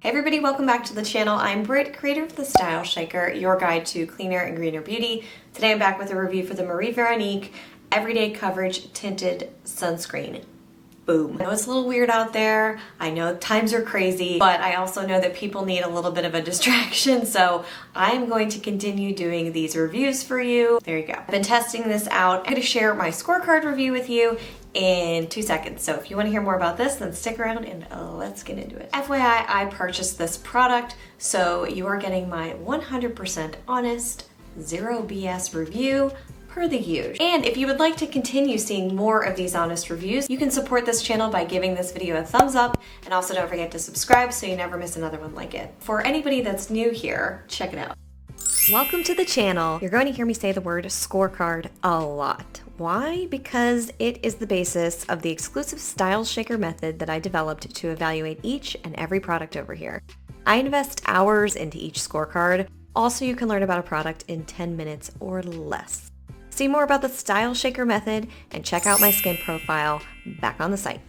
Hey everybody, welcome back to the channel. I'm Britt, creator of the StyleShaker, your guide to cleaner and greener beauty. Today I'm back with a review for the Marie Veronique Everyday Coverage Tinted Sunscreen. Boom. I know it's a little weird out there. I know times are crazy, but I also know that people need a little bit of a distraction, so I'm going to continue doing these reviews for you. There you go. I've been testing this out. I'm going to share my scorecard review with you in 2 seconds. So if you want to hear more about this, then stick around and let's get into it. FYI, I purchased this product, so you are getting my 100% honest, zero BS review per the usual. And if you would like to continue seeing more of these honest reviews, you can support this channel by giving this video a thumbs up, and also don't forget to subscribe so you never miss another one like it. For anybody that's new here, check it out. Welcome to the channel. You're going to hear me say the word scorecard a lot. Why? Because it is the basis of the exclusive StyleShaker method that I developed to evaluate each and every product over here. I invest hours into each scorecard. Also, you can learn about a product in 10 minutes or less. See more about the StyleShaker method and check out my skin profile back on the site.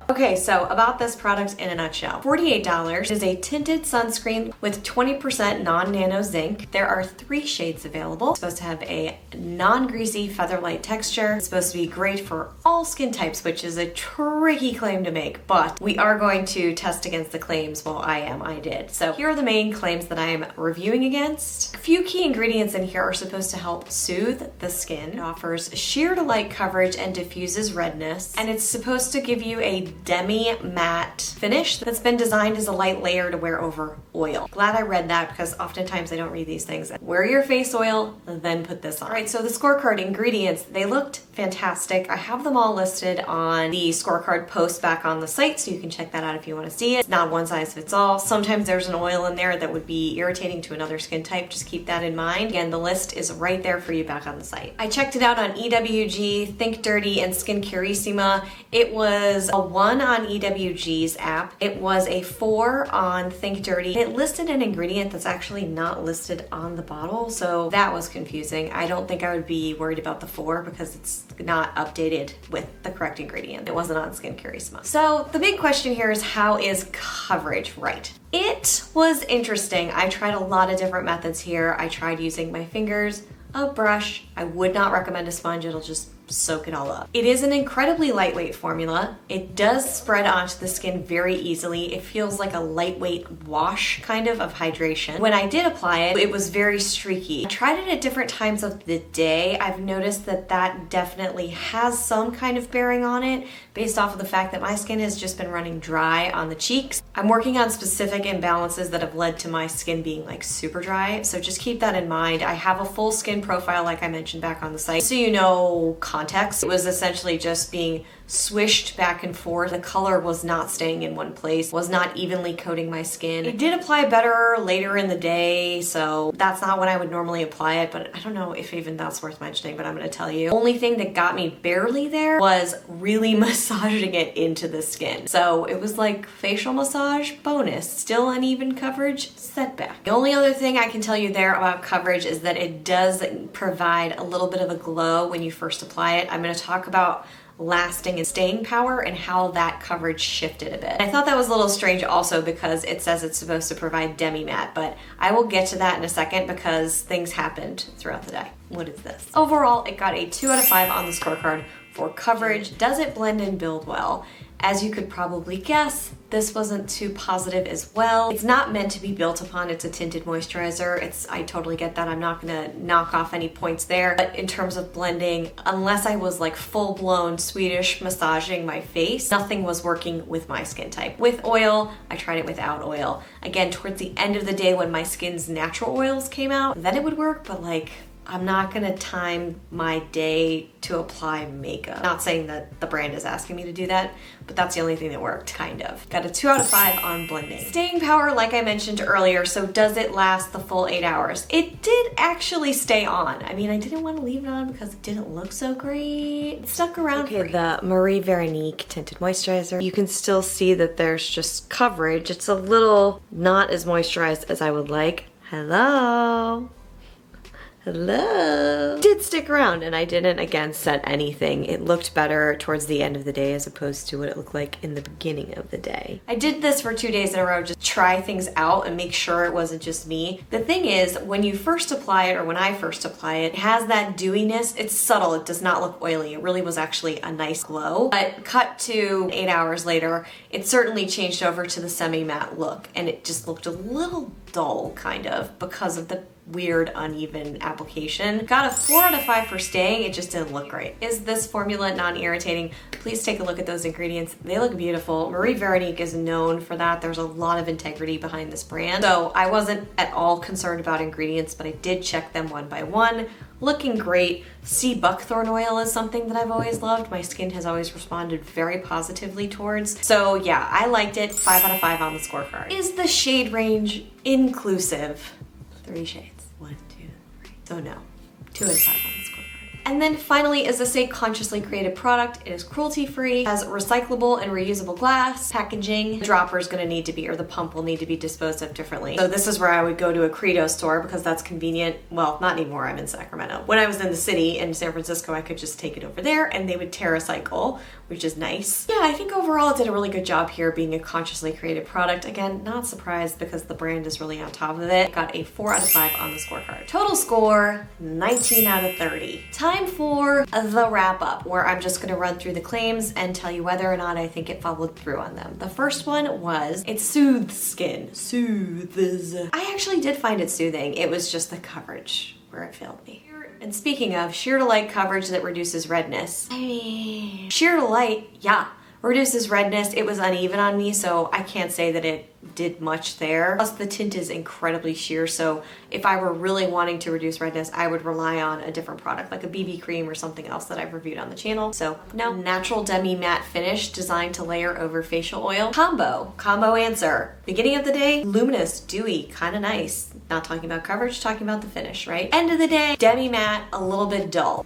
Okay, so about this product in a nutshell. $48 is a tinted sunscreen with 20% non-nano zinc. There are 3 shades available. It's supposed to have a non-greasy feather-light texture. It's supposed to be great for all skin types, which is a tricky claim to make, but we are going to test against the claims. Well, I did. So here are the main claims that I am reviewing against. A few key ingredients in here are supposed to help soothe the skin. It offers sheer to light coverage and diffuses redness, and it's supposed to give you a demi-matte finish that's been designed as a light layer to wear over oil. Glad I read that because oftentimes I don't read these things. Wear your face oil, then put this on. All right, so the scorecard ingredients, they looked fantastic. I have them all listed on the scorecard post back on the site, so you can check that out if you want to see it. It's not one size fits all. Sometimes there's an oil in there that would be irritating to another skin type. Just keep that in mind. Again, the list is right there for you back on the site. I checked it out on EWG, Think Dirty, and Skincurissima. It was a 1 on EWG's app. It was a 4 on Think Dirty. It listed an ingredient that's actually not listed on the bottle, so that was confusing. I don't think I would be worried about the 4 because it's not updated with the correct ingredient. It wasn't on Skincurissima. So the big question here is, how is coverage right? It was interesting. I tried a lot of different methods here. I tried using my fingers, a brush. I would not recommend a sponge. It'll just soak it all up. It is an incredibly lightweight formula. It does spread onto the skin very easily. It feels like a lightweight wash kind of hydration. When I did apply it, it was very streaky. I tried it at different times of the day. I've noticed that that definitely has some kind of bearing on it based off of the fact that my skin has just been running dry on the cheeks. I'm working on specific imbalances that have led to my skin being like super dry, so just keep that in mind. I have a full skin profile like I mentioned back on the site, so you know context. It was essentially just being swished back and forth. The color was not staying in one place, was not evenly coating my skin. It did apply better later in the day, so that's not when I would normally apply it, but I don't know if even that's worth mentioning, but I'm gonna tell you. Only thing that got me barely there was really massaging it into the skin. So it was like facial massage bonus, still uneven coverage, setback. The only other thing I can tell you there about coverage is that it does provide a little bit of a glow when you first apply it. I'm gonna talk about lasting and staying power and how that coverage shifted a bit. I thought that was a little strange also because it says it's supposed to provide demi-matte, but I will get to that in a second because things happened throughout the day. What is this? Overall, it got a 2 out of 5 on the scorecard for coverage. Does it blend and build well? As you could probably guess, this wasn't too positive as well. It's not meant to be built upon. It's a tinted moisturizer. I totally get that. I'm not gonna knock off any points there. But in terms of blending, unless I was like full-blown Swedish massaging my face, nothing was working with my skin type. With oil, I tried it without oil. Again, towards the end of the day when my skin's natural oils came out, then it would work, but like, I'm not gonna time my day to apply makeup. Not saying that the brand is asking me to do that, but that's the only thing that worked, kind of. Got a 2 out of 5 on blending. Staying power, like I mentioned earlier, so does it last the full 8 hours? It did actually stay on. I mean, I didn't want to leave it on because it didn't look so great. It stuck around. Okay, the Marie Veronique Tinted Moisturizer. You can still see that there's just coverage. It's a little not as moisturized as I would like. Hello? Hello. Did stick around, and I didn't again set anything. It looked better towards the end of the day as opposed to what it looked like in the beginning of the day. I did this for 2 days in a row, just try things out and make sure it wasn't just me. The thing is, when you first apply it, or when I first apply it, it has that dewiness. It's subtle, it does not look oily. It really was actually a nice glow. But cut to 8 hours later, it certainly changed over to the semi-matte look, and it just looked a little dull, kind of, because of the weird uneven application. Got a 4 out of 5 for staying, it just didn't look great. Is this formula non-irritating? Please take a look at those ingredients. They look beautiful. Marie Veronique is known for that. There's a lot of integrity behind this brand. So I wasn't at all concerned about ingredients, but I did check them one by one. Looking great. Sea buckthorn oil is something that I've always loved. My skin has always responded very positively towards. So yeah, I liked it. 5 out of 5 on the scorecard. Is the shade range inclusive? 3 shades. 1, 2, 3. So no, 2 out of 5 on the scorecard. And then finally, is this a consciously created product? It is cruelty-free, has recyclable and reusable glass packaging. The dropper is gonna need to be, or the pump will need to be disposed of differently. So this is where I would go to a Credo store because that's convenient. Well, not anymore, I'm in Sacramento. When I was in the city in San Francisco, I could just take it over there and they would TerraCycle, which is nice. Yeah, I think overall it did a really good job here being a consciously created product. Again, not surprised because the brand is really on top of it. Got a 4 out of 5 on the scorecard. Total score, 19 out of 30. Time for the wrap up, where I'm just gonna run through the claims and tell you whether or not I think it followed through on them. The first one was, it soothes skin. Soothes. I actually did find it soothing. It was just the coverage where it failed me. And speaking of sheer to light coverage that reduces redness, I mean, sheer to light, yeah, reduces redness. It was uneven on me, so I can't say that it did much there. Plus the tint is incredibly sheer, so if I were really wanting to reduce redness, I would rely on a different product, like a BB cream or something else that I've reviewed on the channel. So no. Natural demi matte finish designed to layer over facial oil. Combo answer. Beginning of the day, luminous, dewy, kind of nice. Not talking about coverage, talking about the finish, right? End of the day, demi matte, a little bit dull.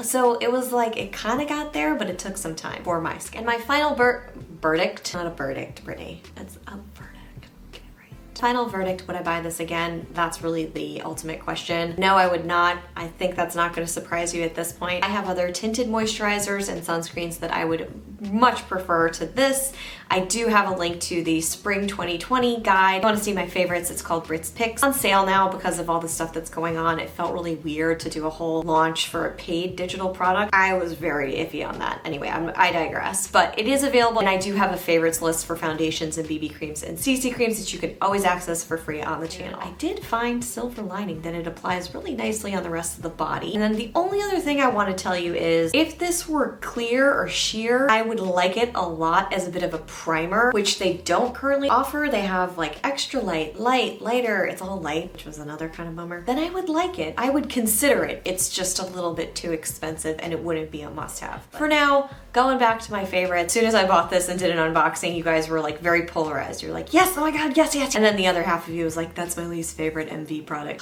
So it was like, it kind of got there, but it took some time for my skin. And my final verdict, not a verdict, Brittany, it's a verdict, get it right. Final verdict, would I buy this again? That's really the ultimate question. No, I would not. I think that's not gonna surprise you at this point. I have other tinted moisturizers and sunscreens that I would much prefer to this. I do have a link to the Spring 2020 guide. If you wanna see my favorites, it's called Britt's Picks. On sale now because of all the stuff that's going on. It felt really weird to do a whole launch for a paid digital product. I was very iffy on that. Anyway, I digress. But it is available, and I do have a favorites list for foundations and BB creams and CC creams that you can always access for free on the channel. I did find silver lining that it applies really nicely on the rest of the body. And then the only other thing I want to tell you is, if this were clear or sheer, I would like it a lot as a bit of a primer, which they don't currently offer. They have like extra light, lighter, it's all light, which was another kind of bummer. Then I would like it. I would consider it. It's just a little bit too expensive and it wouldn't be a must-have. For now, going back to my favorite, as soon as I bought this and did an unboxing, you guys were like very polarized. You're like, yes, oh my God, yes, yes. And then the other half of you was like, that's my least favorite MV product.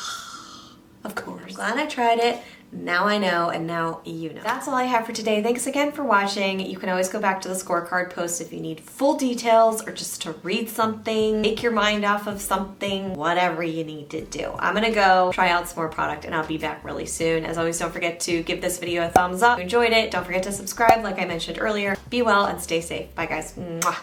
Of course. I'm glad I tried it. Now I know, and now you know. That's all I have for today. Thanks again for watching. You can always go back to the scorecard post if you need full details or just to read something, take your mind off of something, whatever you need to do. I'm gonna go try out some more product and I'll be back really soon. As always, don't forget to give this video a thumbs up if you enjoyed it. Don't forget to subscribe like I mentioned earlier. Be well and stay safe. Bye guys. Mwah.